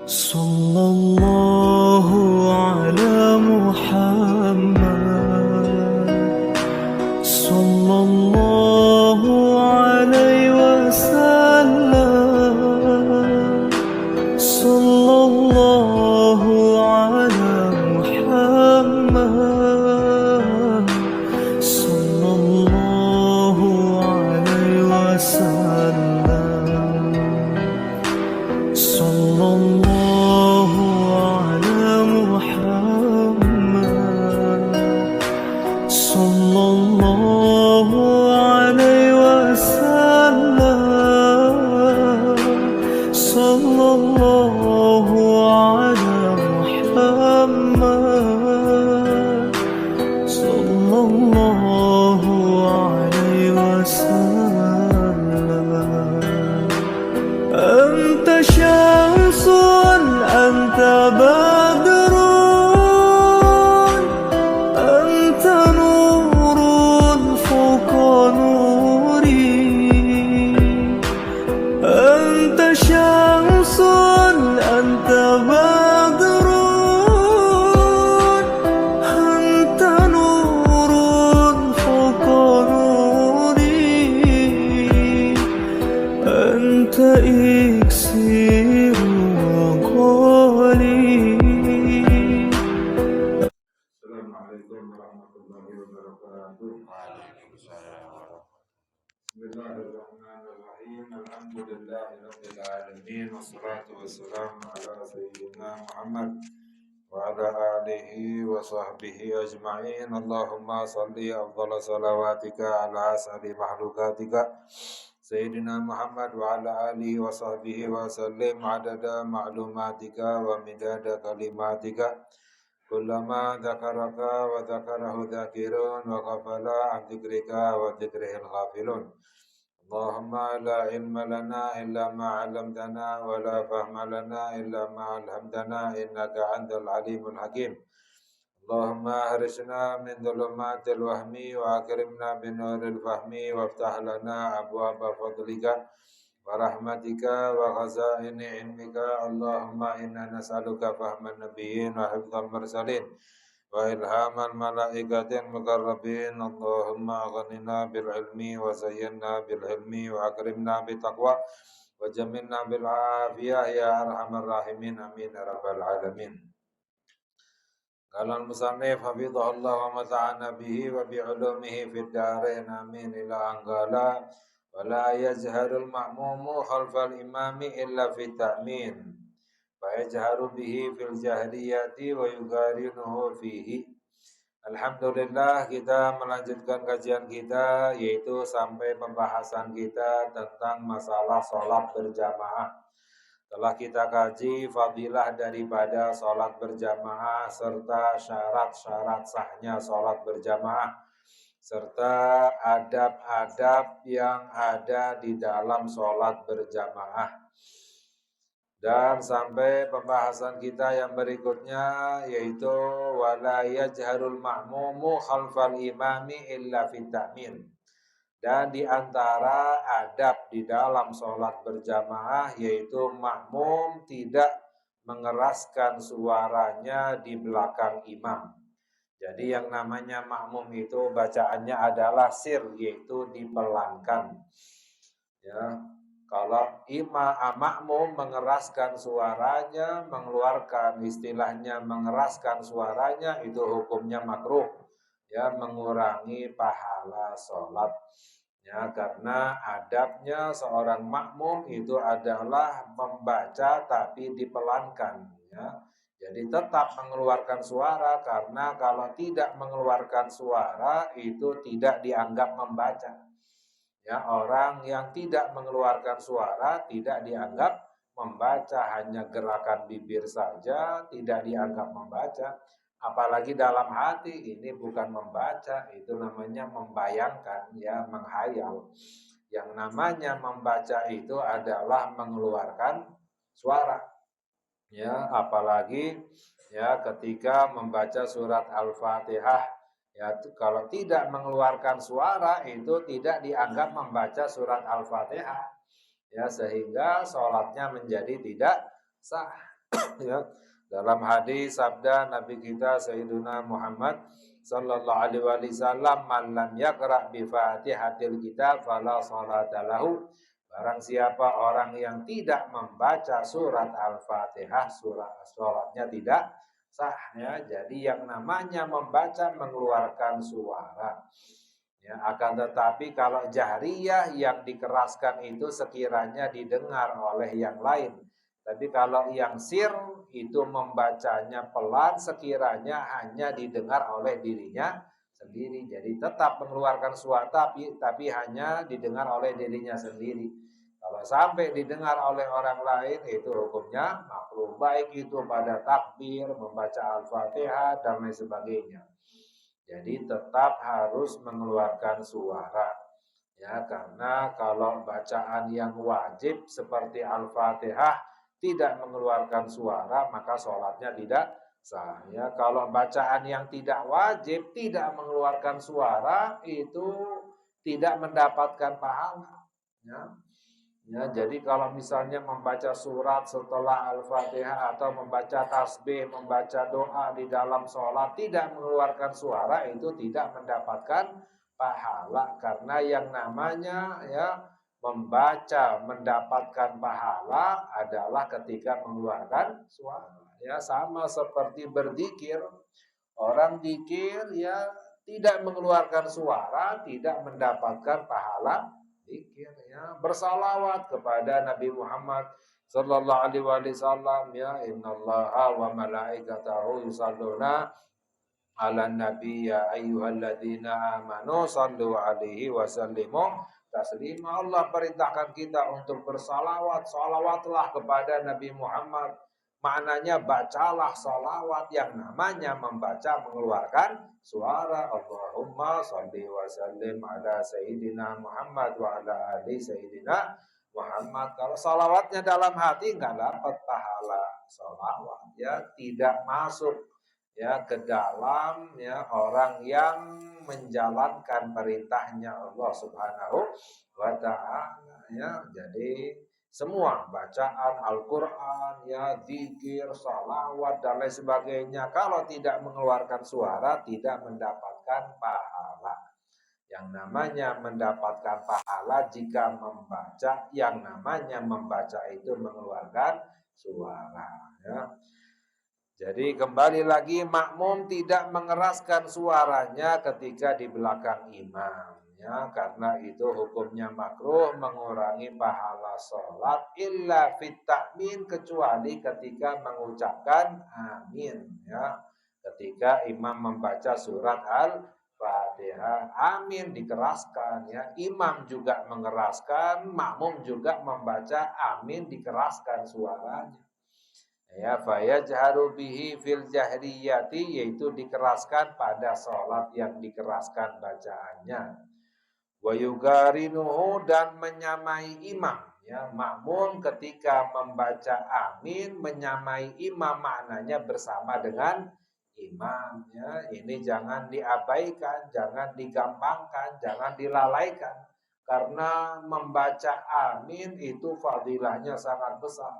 صلى الله على محمد صلى الله عليه وسلم صلى الله على محمد صلى الله عليه وسلم صلى الله على محمد صلى الله عليه وسلم صلى الله على محمد صلى الله عليه وسلم أنت شمس أنت بدر أنت نور فوق نوري أنت شمس أنت بدر أنت نور فوق نوري أنت إكسير وقولي. السلام عليكم ورحمة الله وبركاته. بسم الله الرحمن الرحيم. الحمد لله رب العالمين والصلاة والسلام على سيدنا محمد وعلى آله وصحبه أجمعين. اللهم صل أفضل صلواتك على أسعد مخلوقاتك سيدنا محمد وعلى آله وصحبه وسلم عدد معلوماتك ومداد كلماتك كلما ذكرك وذكره ذاكرون وغفل عن ذكرك وذكره الغافلون. اللهم لا علم لنا إلا ما علمتنا ولا فهم لنا إلا ما علمتنا إنك أنت العليم الحكيم. اللهم أخرجنا من ظلمات الوهم وأكرمنا بنور الفهم وافتح لنا أبواب فضلك ورحمتك وخزائن علمك. اللهم إنا نسألك فهم النبيين وحفظ المرسلين وإلهام الملائكة المقربين. اللهم أغننا بالعلم وزينا بالعلم وأكرمنا بالتقوى وجملنا بالعافية يا أرحم الراحمين آمين يا رب العالمين. قال المصنف حفظه الله ومتعنا به وبعلومه في الدارين آمين إلى أن قال ولا يجهر المأموم خلف الإمام إلا في التأمين فيجهر به في الجاهلية ويقارنه فيه. Alhamdulillah, kita melanjutkan kajian kita yaitu sampai pembahasan kita tentang masalah sholat berjamaah. Telah kita kaji fadilah daripada sholat berjamaah serta syarat-syarat sahnya sholat berjamaah serta adab-adab yang ada di dalam sholat berjamaah. Dan sampai pembahasan kita yang berikutnya yaitu wala yajharul ma'mumu khalfal imami illa fit ta'min. Dan di antara adab di dalam sholat berjamaah yaitu makmum tidak mengeraskan suaranya di belakang imam. Jadi yang namanya makmum itu bacaannya adalah sir, yaitu dipelankan. Ya, kalau makmum mengeraskan suaranya, mengeluarkan istilahnya mengeraskan suaranya itu hukumnya makruh. Ya, mengurangi pahala sholat. Ya, karena adabnya seorang makmum itu adalah membaca tapi dipelankan. Ya. Jadi tetap mengeluarkan suara karena kalau tidak mengeluarkan suara itu tidak dianggap membaca. Ya, orang yang tidak mengeluarkan suara tidak dianggap membaca, hanya gerakan bibir saja tidak dianggap membaca. Apalagi dalam hati, ini bukan membaca, itu namanya membayangkan, ya, menghayal. Yang namanya membaca itu adalah mengeluarkan suara. Ya, apalagi ya ketika membaca surat Al-Fatihah, ya kalau tidak mengeluarkan suara itu tidak dianggap membaca surat Al-Fatihah. Ya, sehingga sholatnya menjadi tidak sah. Ya, dalam hadis sabda Nabi kita Sayyiduna Muhammad sallallahu alaihi wasallam, "Man lam yaqra bi Fatihatil kitab fala salata lahu." Barang siapa orang yang tidak membaca surat Al-Fatihah, salatnya tidak sah ya. Jadi yang namanya membaca mengeluarkan suara. Ya, akan tetapi kalau jahriyah yang dikeraskan itu sekiranya didengar oleh yang lain. Tapi kalau yang sir itu membacanya pelan sekiranya hanya didengar oleh dirinya sendiri. Jadi tetap mengeluarkan suara tapi hanya didengar oleh dirinya sendiri. Kalau sampai didengar oleh orang lain itu hukumnya makruh, baik itu pada takbir, membaca Al-Fatihah dan lain sebagainya. Jadi tetap harus mengeluarkan suara. Ya, karena kalau bacaan yang wajib seperti Al-Fatihah tidak mengeluarkan suara, maka sholatnya tidak sah. Ya, kalau bacaan yang tidak wajib tidak mengeluarkan suara itu tidak mendapatkan pahala. Ya. Ya, jadi kalau misalnya membaca surat setelah Al-Fatihah atau membaca tasbih, membaca doa di dalam sholat tidak mengeluarkan suara itu tidak mendapatkan pahala, karena yang namanya ya membaca mendapatkan pahala adalah ketika mengeluarkan suara. Ya, sama seperti berzikir, orang zikir ya tidak mengeluarkan suara tidak mendapatkan pahala zikir ya. Bersalawat kepada Nabi Muhammad sallallahu alaihi wasallam ya, innallaha wa malaikatahu yusalluna ala nabi ya ayyuhalladzina amanu sallu alaihi wasallimu taslima. Allah perintahkan kita untuk bersalawat, salawatlah kepada Nabi Muhammad. Maknanya bacalah salawat, yang namanya membaca mengeluarkan suara. Allahumma salli wa sallim ala sayyidina Muhammad wa ala ali sayyidina Muhammad. Kalau salawatnya dalam hati nggak dapat pahala salawat ya, tidak masuk ya ke dalam ya orang yang menjalankan perintahnya Allah Subhanahu wa taala ya. Jadi semua bacaan Al-Qur'an ya, zikir, salawat dan lain sebagainya kalau tidak mengeluarkan suara tidak mendapatkan pahala. Yang namanya mendapatkan pahala jika membaca, yang namanya membaca itu mengeluarkan suara ya. Jadi kembali lagi, makmum tidak mengeraskan suaranya ketika di belakang imam ya, karena itu hukumnya makruh, mengurangi pahala sholat illa fit ta'min, kecuali ketika mengucapkan amin ya. Ketika imam membaca surat Al-Fatihah, amin dikeraskan ya. Imam juga mengeraskan, makmum juga membaca amin dikeraskan suaranya. Ya, fayajharu bihi fil jahriyati, yaitu dikeraskan pada sholat yang dikeraskan bacaannya. Wa yugarinuhu, dan menyamai imam ya. Makmum ketika membaca amin menyamai imam, maknanya bersama dengan imam ya. Ini jangan diabaikan, jangan digampangkan, jangan dilalaikan, karena membaca amin itu fadilahnya sangat besar.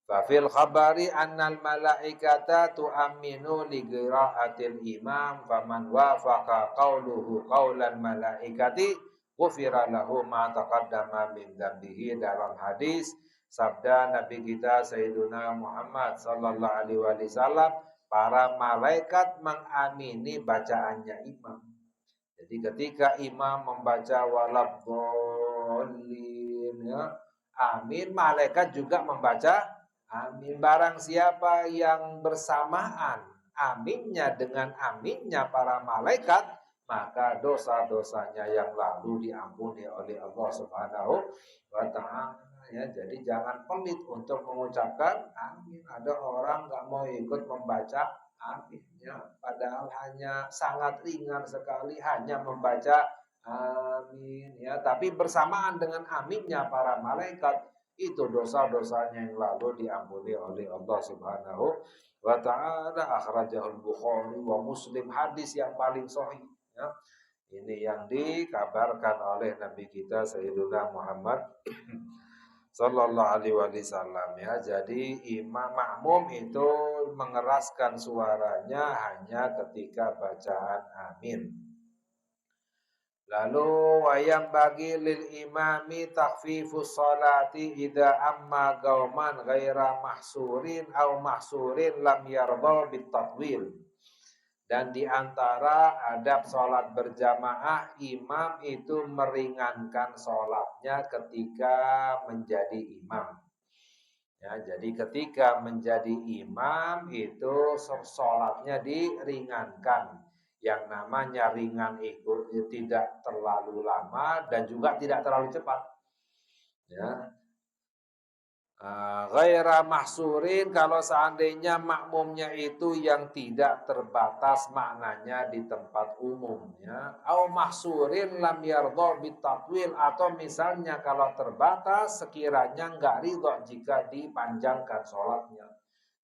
Fafil khabari annal malaikata tu'aminu li qiraatil imam faman wafaqa qauluhu qaulan malaikati ghufira lahu ma taqaddama min dzambihi. Dalam hadis sabda Nabi kita Sayyiduna Muhammad sallallahu alaihi wasallam, para malaikat mengamini bacaannya imam. Jadi ketika imam membaca waladzallin ya, amin, malaikat juga membaca amin. Barang siapa yang bersamaan aminnya dengan aminnya para malaikat, maka dosa-dosanya yang lalu diampuni oleh Allah Subhanahu wa taala ya. Jadi jangan pelit untuk mengucapkan amin. Ada orang nggak mau ikut membaca amin ya, padahal hanya sangat ringan sekali, hanya membaca amin ya, tapi bersamaan dengan aminnya para malaikat, itu dosa-dosanya yang lalu diampuni oleh Allah Subhanahu wa taala. Akhrajahul Bukhari wa Muslim, hadis yang paling sahih ya. Ini yang dikabarkan oleh Nabi kita Sayyiduna Muhammad sallallahu alaihi wasallam ya. Jadi imam makmum itu mengeraskan suaranya hanya ketika bacaan amin. Lalu wayang bagi lil imami takfifus salati idza amma gauman ghaira mahsurin au mahsurin lam yarda bit tatwil. Dan di antara adab sholat berjamaah, imam itu meringankan sholatnya ketika menjadi imam. Ya, jadi ketika menjadi imam itu sholatnya diringankan. Yang namanya ringan itu tidak terlalu lama dan juga tidak terlalu cepat. Ya, ghaira mahsurin, kalau seandainya makmumnya itu yang tidak terbatas maknanya di tempat umumnya, au mahsurin lam yardha bitatwil, atau misalnya kalau terbatas sekiranya enggak ridho jika dipanjangkan sholatnya.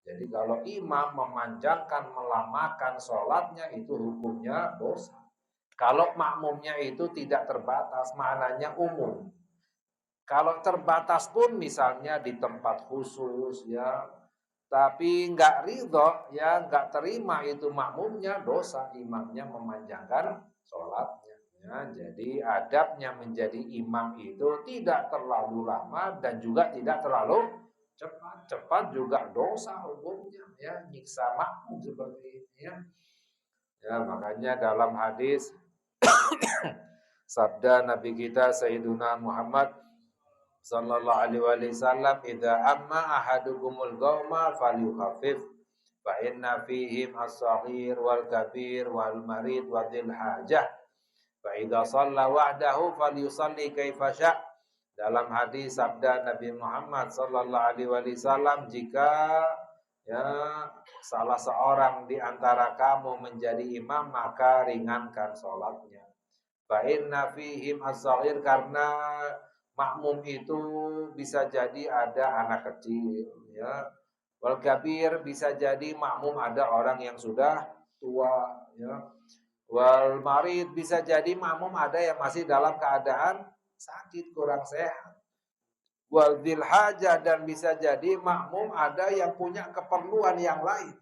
Jadi kalau imam memanjangkan, melamakan sholatnya itu hukumnya dosa. Kalau makmumnya itu tidak terbatas maknanya umum. Kalau terbatas pun misalnya di tempat khusus ya, tapi nggak ridho ya, nggak terima itu makmumnya, dosa imamnya memanjangkan sholatnya. Ya, jadi adabnya menjadi imam itu tidak terlalu lama dan juga tidak terlalu cepat. Cepat juga dosa hukumnya ya, nyiksa makmum seperti ini ya. Ya, makanya dalam hadis sabda Nabi kita Sayyiduna Muhammad sallallahu alaihi wasallam, idza amma ahadukumul qauma falyukhaffif fa inna fihim as-saghir wal kabir wal marid wa dzil hajah fa idza shalla wahdahu falyusalli kaifa sya'. Dalam hadis sabda Nabi Muhammad sallallahu alaihi wasallam, jika ya salah seorang di antara kamu menjadi imam maka ringankan salatnya. Fa inna fihim as-saghir, karena makmum itu bisa jadi ada anak kecil ya. Wal kabir, bisa jadi makmum ada orang yang sudah tua ya. Wal marid, bisa jadi makmum ada yang masih dalam keadaan sakit, kurang sehat. Wal dzil hajah, dan bisa jadi makmum ada yang punya keperluan yang lain.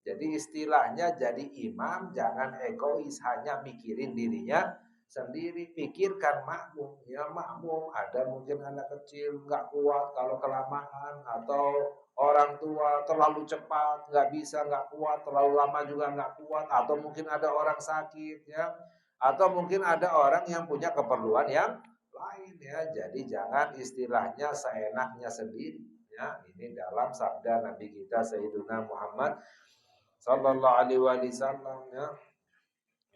Jadi istilahnya jadi imam jangan egois hanya mikirin dirinya sendiri, pikirkan makmum ya. Makmum ada mungkin anak kecil nggak kuat kalau kelamaan, atau orang tua terlalu cepat nggak bisa, nggak kuat, terlalu lama juga nggak kuat, atau mungkin ada orang sakit ya, atau mungkin ada orang yang punya keperluan yang lain ya. Jadi jangan istilahnya seenaknya sendiri ya. Ini dalam sabda Nabi kita Sayyiduna Muhammad sallallahu alaihi wasallam ya.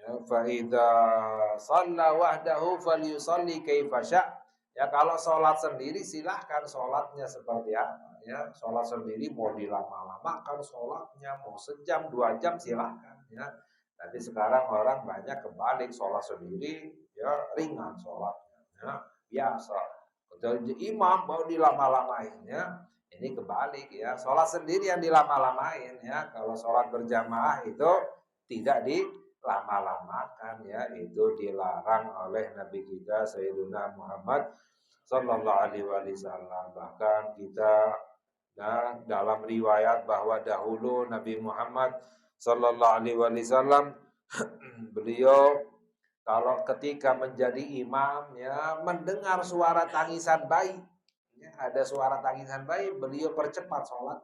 Ya, fa idza shalla wahdahu falyusalli kaifa sya'. Ya, kalau sholat sendiri silahkan sholatnya seperti apa ya. Sholat sendiri mau dilama-lamakan sholatnya, mau sejam 2 jam silahkan ya. Tapi sekarang orang banyak kebalik, sholat sendiri ya ringan sholatnya ya, biasa. Jadi imam mau dilama-lamain ya. Ini kebalik ya, sholat sendiri yang dilama-lamain ya. Kalau sholat berjamaah itu tidak dilama-lamakan ya, itu dilarang oleh Nabi kita Sayyiduna Muhammad sallallahu alaihi wasallam. Bahkan kita dalam riwayat bahwa dahulu Nabi Muhammad sallallahu alaihi wasallam beliau kalau ketika menjadi imam ya mendengar suara tangisan bayi ya, ada suara tangisan bayi, beliau percepat sholat.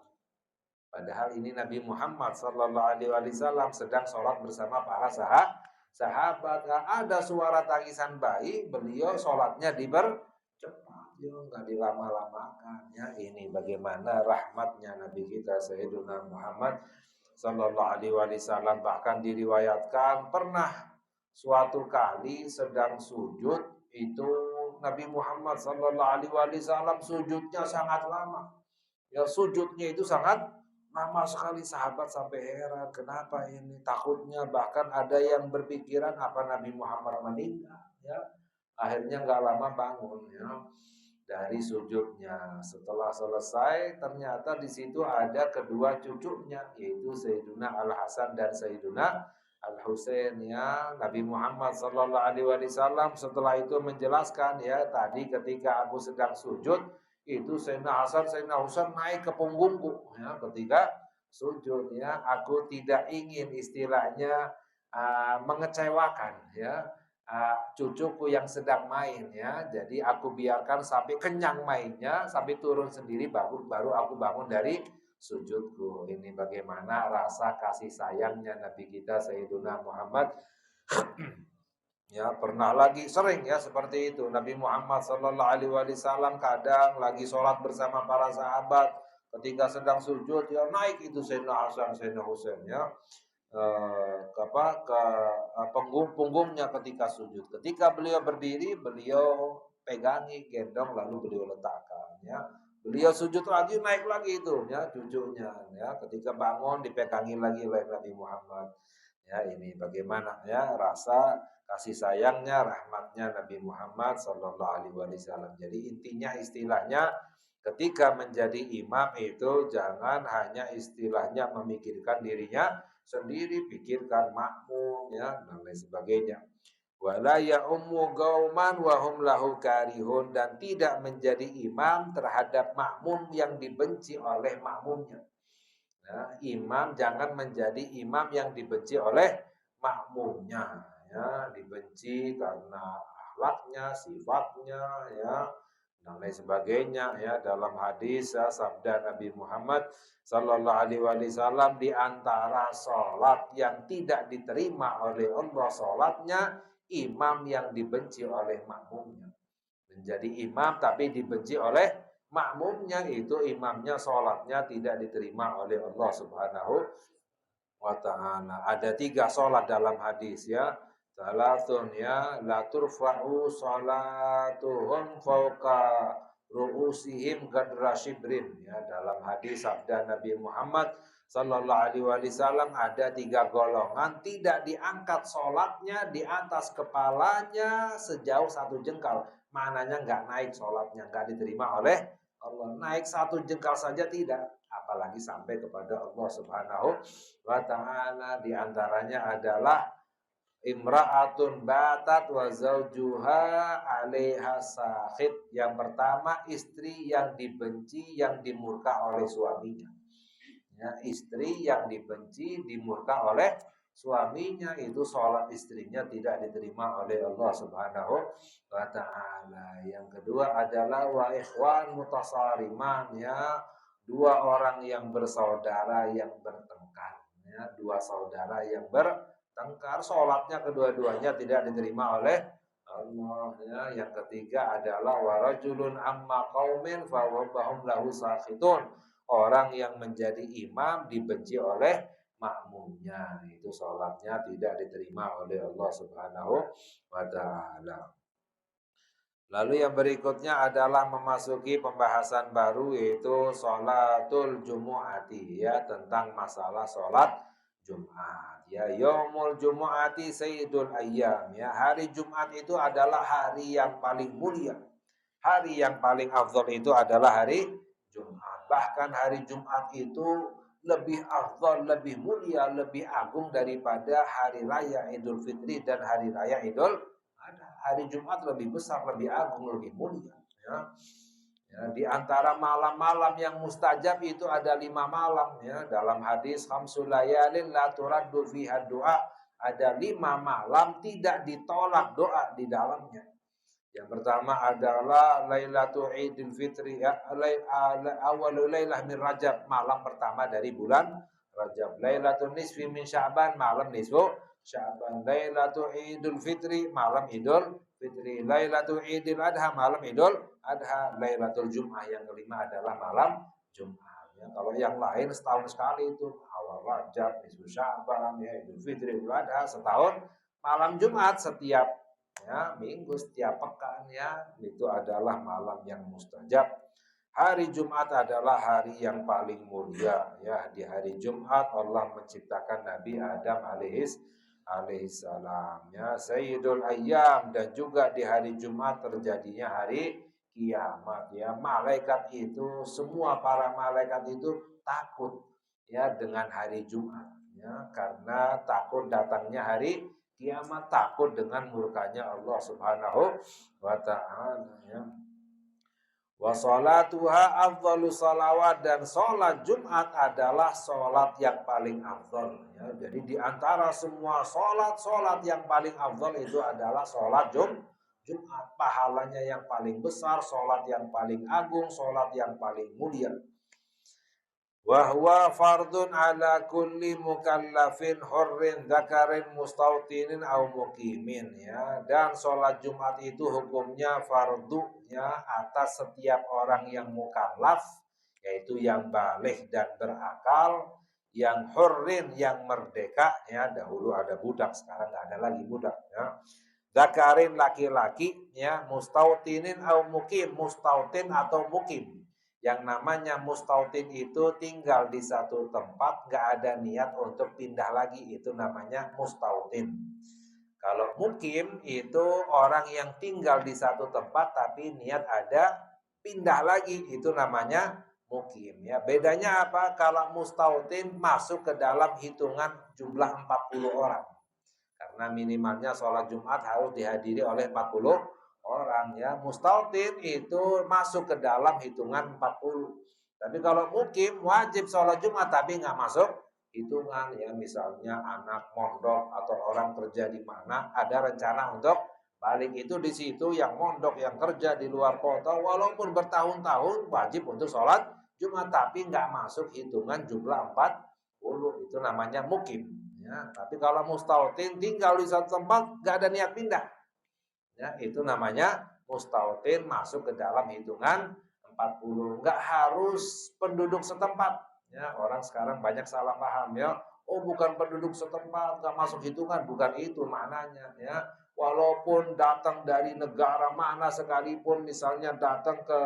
Padahal ini Nabi Muhammad sallallahu alaihi wasallam sedang sholat bersama para sahabat. Ada suara tangisan bayi, beliau sholatnya dipercepat, ya nggak dilama-lamakan ya. Ini bagaimana rahmatnya Nabi kita Sayyiduna Muhammad sallallahu alaihi wasallam. Bahkan diriwayatkan pernah suatu kali sedang sujud itu Nabi Muhammad sallallahu alaihi wasallam sujudnya sangat lama. Ya, sujudnya itu sangat lama sekali, sahabat sampai heran kenapa ini, takutnya bahkan ada yang berpikiran apa Nabi Muhammad meninggal ya. Akhirnya nggak lama bangun ya dari sujudnya. Setelah selesai ternyata di situ ada kedua cucunya, yaitu Sayyiduna Al Hasan dan Sayyiduna Al Husain ya. Nabi Muhammad sallallahu alaihi wasallam setelah itu menjelaskan ya, tadi ketika aku sedang sujud itu Sayyidina Hasan, Sayyidina Husain naik ke punggungku ya ketika sujud ya. Aku tidak ingin istilahnya mengecewakan ya cucuku yang sedang main ya. Jadi aku biarkan sampai kenyang mainnya, sampai turun sendiri baru aku bangun dari sujudku. Ini bagaimana rasa kasih sayangnya Nabi kita Sayyiduna Muhammad. Ya, pernah lagi sering ya seperti itu. Nabi Muhammad sallallahu alaihi wasallam kadang lagi sholat bersama para sahabat, ketika sedang sujud ya naik itu Sayyidina Hasan, Sayyidina Husain ya. Punggungnya ketika sujud. Ketika beliau berdiri, beliau pegangi, gendong, lalu beliau letakkan ya. Beliau sujud lagi, naik lagi itu ya cucunya ya. Ketika bangun dipegangi lagi oleh Nabi Muhammad. Ya, ini bagaimana ya rasa kasih sayangnya, rahmatnya Nabi Muhammad sallallahu alaihi wasallam. Jadi intinya istilahnya ketika menjadi imam itu jangan hanya istilahnya memikirkan dirinya sendiri, pikirkan makmum ya dan lain sebagainya. Wala ya'ummu qauman wa hum lahu karihun, dan tidak menjadi imam terhadap makmum yang dibenci oleh makmumnya. Ya, imam jangan menjadi imam yang dibenci oleh makmumnya ya, dibenci karena akhlaknya, sifatnya ya dan lain sebagainya ya. Dalam hadis ya, sabda Nabi Muhammad sallallahu alaihi wasallam, di antara salat yang tidak diterima oleh Allah salatnya imam yang dibenci oleh makmumnya. Menjadi imam tapi dibenci oleh makmumnya, itu imamnya sholatnya tidak diterima oleh Allah Subhanahu wa ta'ala. Ada 3 sholat dalam hadis ya. Salatun ya la turfa'u sholatuhum fauqa ru'usihim gadra shibrin ya. Dalam hadis sabda Nabi Muhammad sallallahu alaihi wasallam ada 3 golongan tidak diangkat sholatnya di atas kepalanya sejauh 1 jengkal. Mananya nggak naik sholatnya, nggak diterima oleh Allah. Naik 1 jengkal saja tidak, apalagi sampai kepada Allah Subhanahu wa ta'ala. Di antaranya adalah imra'atun batat wa zawjuha 'alaiha sakhit. Yang pertama, istri yang dibenci, yang dimurka oleh suaminya. Ya, istri yang dibenci, dimurka oleh suaminya, itu sholat istrinya tidak diterima oleh Allah Subhanahu wa ta'ala. Yang kedua adalah wa ikhwan mutasariman ya, 2 orang yang bersaudara yang bertengkar ya, 2 saudara yang bertengkar, sholatnya kedua-duanya tidak diterima oleh Allah ya. Yang ketiga adalah wa rajulun amma qaumin fa hum lahu sakhitun, orang yang menjadi imam dibenci oleh makmumnya, itu sholatnya tidak diterima oleh Allah Subhanahu wa ta'ala. Lalu yang berikutnya adalah memasuki pembahasan baru, yaitu sholatul jumu'ati ya, tentang masalah sholat Jumat ya. Yaumul jumu'ati sayyidul ayyam ya, hari Jumat itu adalah hari yang paling mulia. Hari yang paling afdal itu adalah hari Jumat. Bahkan hari Jumat itu lebih afdal, lebih mulia, lebih agung daripada hari raya Idul Fitri dan hari raya Idul Adha. Hari Jumat lebih besar, lebih agung, lebih mulia ya. Ya, di antara malam-malam yang mustajab itu ada 5 malam ya. Dalam hadis khamsul layalin la turaddu fiha du'a, ada 5 malam tidak ditolak doa di dalamnya. Yang pertama adalah Lailatul Idul Fitri ya, awalul lailah min Rajab, malam pertama dari bulan Rajab. Lailatul Nisfi min Sya'ban, malam nisfu Sya'ban. Lailatul Idul Fitri, malam Idul Fitri. Lailatul Idul Adha, malam Idul Adha. Lailatul Jum'ah yang kelima adalah malam Jum'ah. Ya, kalau yang lain setahun sekali itu, awal Rajab, nisfu Sya'ban, ya, Idul Fitri, Idul Adha setahun. Malam Jumat setiap ya minggu, setiap pekan ya, itu adalah malam yang mustajab. Hari Jumat adalah hari yang paling mulia ya. Di hari Jumat Allah menciptakan Nabi Adam alaihissalam ya, Sayyidul Ayyam, dan juga di hari Jumat terjadinya hari kiamat ya. Malaikat itu, semua para malaikat itu takut ya dengan hari Jumat ya, karena takut datangnya hari kiamat, takut dengan murkanya Allah Subhanahu wa ta'ala ya. Wa sholatuha afdhalu sholawat, dan sholat Jumat adalah sholat yang paling afdhal. Ya, jadi di antara semua sholat yang paling afdhal itu adalah sholat Jumat. Pahalanya yang paling besar, sholat yang paling agung, sholat yang paling mulia. Wa huwa fardun ala kulli mukallafin hurrin dzakarin mustautinin au muqimin, ya. Dan sholat Jumat itu hukumnya fardu, ya, atas setiap orang yang mukallaf, yaitu yang baligh dan berakal, yang hurrin yang merdeka, ya. Dahulu ada budak, sekarang nggak ada lagi budak, ya. Dzakarin laki-laki, ya, mustautinin au muqim, mustautin atau mukim. Yang namanya mustautin itu tinggal di satu tempat, nggak ada niat untuk pindah lagi, itu namanya mustautin. Kalau mukim itu orang yang tinggal di satu tempat tapi niat ada pindah lagi, itu namanya mukim, ya. Bedanya apa? Kalau mustautin masuk ke dalam hitungan jumlah 40 orang. Karena minimalnya sholat Jumat harus dihadiri oleh 40 orang, ya. Mustautin itu masuk ke dalam hitungan 40. Tapi kalau mukim wajib sholat Jumat tapi nggak masuk hitungan, ya. Misalnya anak mondok atau orang kerja di mana ada rencana untuk balik, itu di situ yang mondok yang kerja di luar kota walaupun bertahun-tahun wajib untuk sholat Jumat tapi nggak masuk hitungan jumlah 40, itu namanya mukim. Ya, tapi kalau mustautin tinggal di satu tempat gak ada niat pindah, ya, itu namanya mustautin masuk ke dalam hitungan 40. Gak harus penduduk setempat, ya. Orang sekarang banyak salah paham, ya. Oh, bukan penduduk setempat gak masuk hitungan, bukan itu maknanya, ya. Walaupun datang dari negara mana sekalipun, misalnya datang ke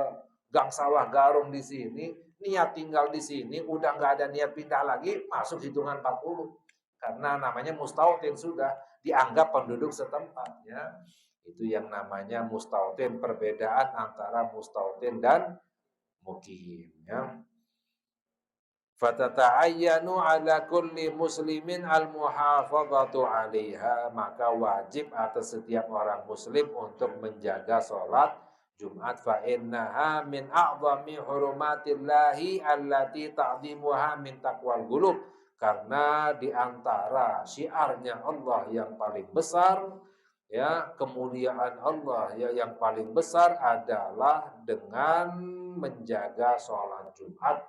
Gang Sawah Garung di sini, niat tinggal di sini, udah gak ada niat pindah lagi, masuk hitungan 40. Karena namanya mustautin, sudah dianggap penduduk setempat, ya. Itu yang namanya mustautin, perbedaan antara mustautin dan mukim, ya. Fatata'ayyanu ala kulli muslimin al-muhafadzatu 'alaiha, maka wajib atas setiap orang muslim untuk menjaga sholat Jumat. Fa innaha min a'zami hurumatillahi allati ta'dhimuha min taqwal qulub, karena di antara syiarnya Allah yang paling besar, ya, kemuliaan Allah, ya, yang paling besar adalah dengan menjaga sholat Jumat.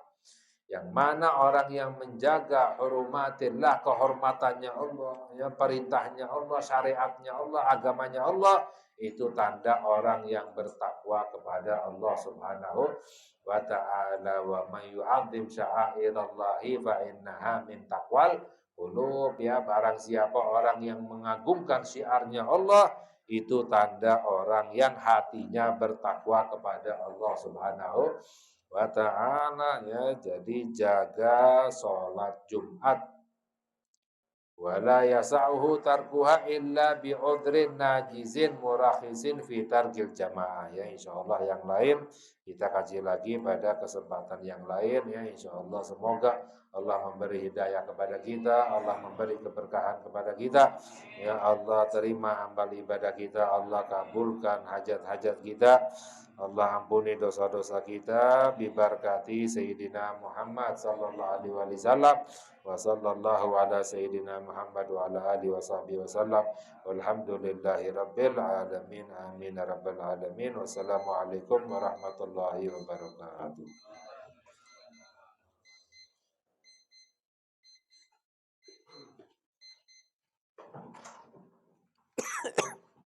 Yang mana orang yang menjaga hurumatillah, kehormatannya Allah, ya, perintahnya Allah, syariatnya Allah, agamanya Allah, itu tanda orang yang bertakwa kepada Allah Subhanahu wa ta'ala. Wa may yu'azzim sya'airallahi fa innaha min taqwal qulub, ya. Barang siapa orang yang mengagungkan syiarnya Allah, itu tanda orang yang hatinya bertakwa kepada Allah Subhanahu wa ta'ala, ya. Jadi jaga sholat Jumat. Wala yasa'uhu tarkuha illa bi'udrin najizin murakhisin fi tarkil jamaah, ya. Insyaallah yang lain kita kaji lagi pada kesempatan yang lain, ya. Insyaallah semoga Allah memberi hidayah kepada kita, Allah memberi keberkahan kepada kita, ya. Allah terima amal ibadah kita, Allah kabulkan hajat-hajat kita, Allah ampuni dosa-dosa kita, bibarakati Sayyidina Muhammad sallallahu alaihi wasallam. Wa sallallahu ala sayyidina Muhammad wa ala alihi wa sahbihi wasallam. Walhamdulillahi rabbil alamin. Amin ya rabbal alamin. Wassalamualaikum warahmatullahi wabarakatuh.